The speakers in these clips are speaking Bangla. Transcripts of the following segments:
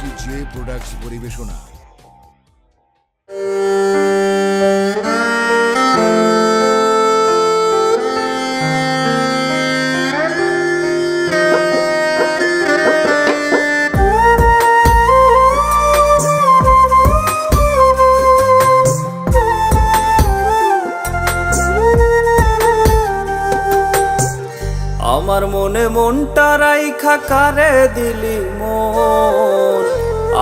একটি জে প্রোডাক্টস পরিবেশনা। আমার মনে মনটা রাইখা কারে দিলি মন,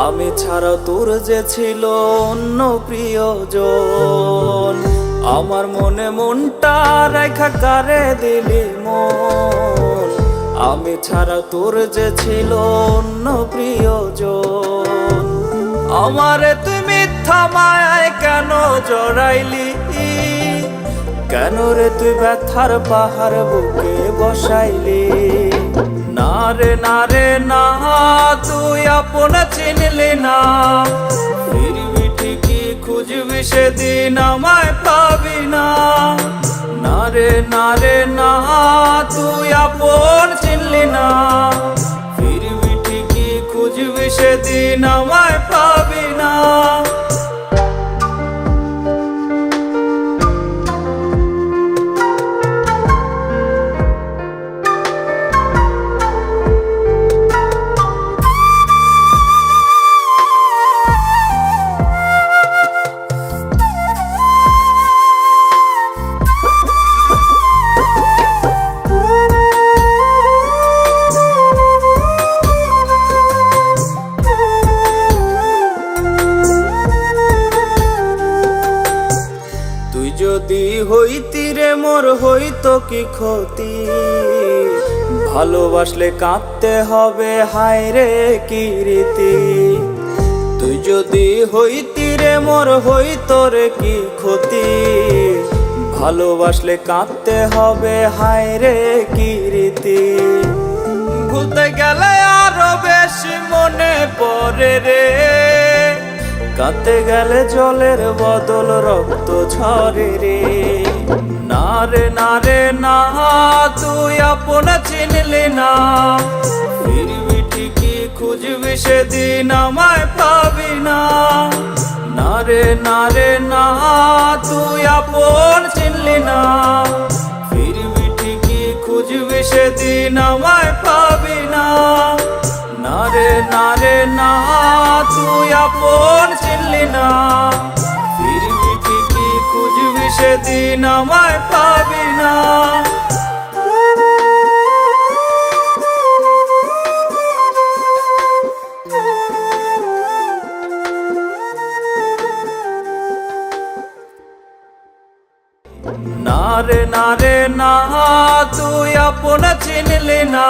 আমি ছাড়া তোর যে ছিল অন্য প্রিয়জন। আমার মনে মনটা রাইখা কারে দিলি মন, আমি ছাড়া তোর যে ছিল অন্য প্রিয়জন। আমারে তুই মিথ্যা মায়ায় কেন জড়াইলি, কেন রে তুই ব্যথার পাহাড় বুকে বসাইলি। না রে না রে না, তুই আপন চিনলি না, ফিরবি ঠিকই খুঁজবি সেদিন আমায় পাবি না। না রে না রে না, তুই আপন চিনলি না, ফিরবি ঠিকই খুঁজবি সেদিন আমায় পাবি না। যদি হইতি রে মোর হইতো কি ক্ষতি, ভালোবাসলে কাঁদতে হবে হায় রে কি রীতি। তুই যদি হইতি রে মোর হইতো রে কি ক্ষতি, ভালোবাসলে কাঁদতে হবে হায় রে কি রীতি। ভুলতে গেলে আরো বেশি মনে পড়ে রে, কাঁদতে গেলে জলের বদল রক্ত ঝরে রে। না রে না রে না, তুই আপন চিনলি না, ফিরবি ঠিকই খুঁজবি সেদিন আমায় পাবি না। না রে না রে না, তুই আপন চিনলি না, ফিরবি ঠিকই খুঁজবি সেদিন আমায় পাবি না। না রে না রে না, তুই আপন চিনলি না, ফিরবি ঠিকই খুঁজবি সেদিন আমায় পাবি না। না রে না রে না, তুই আপন চিনলি না,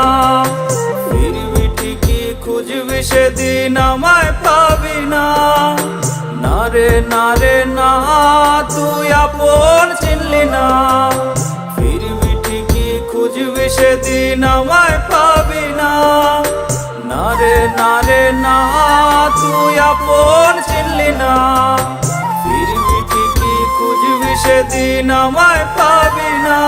ফিরবি ঠিকই খুঁজবি সেদিন আমায় পাবি না। না রে না রে না, তুই আপন চিনলি না, ফিরবি ঠিকই খুঁজবি সেদিন আমায় পাবি না। না রে না রে না, তুই আপন চিনলি না, ফিরবি ঠিকই খুঁজবি সেদিন আমায় পাবি না।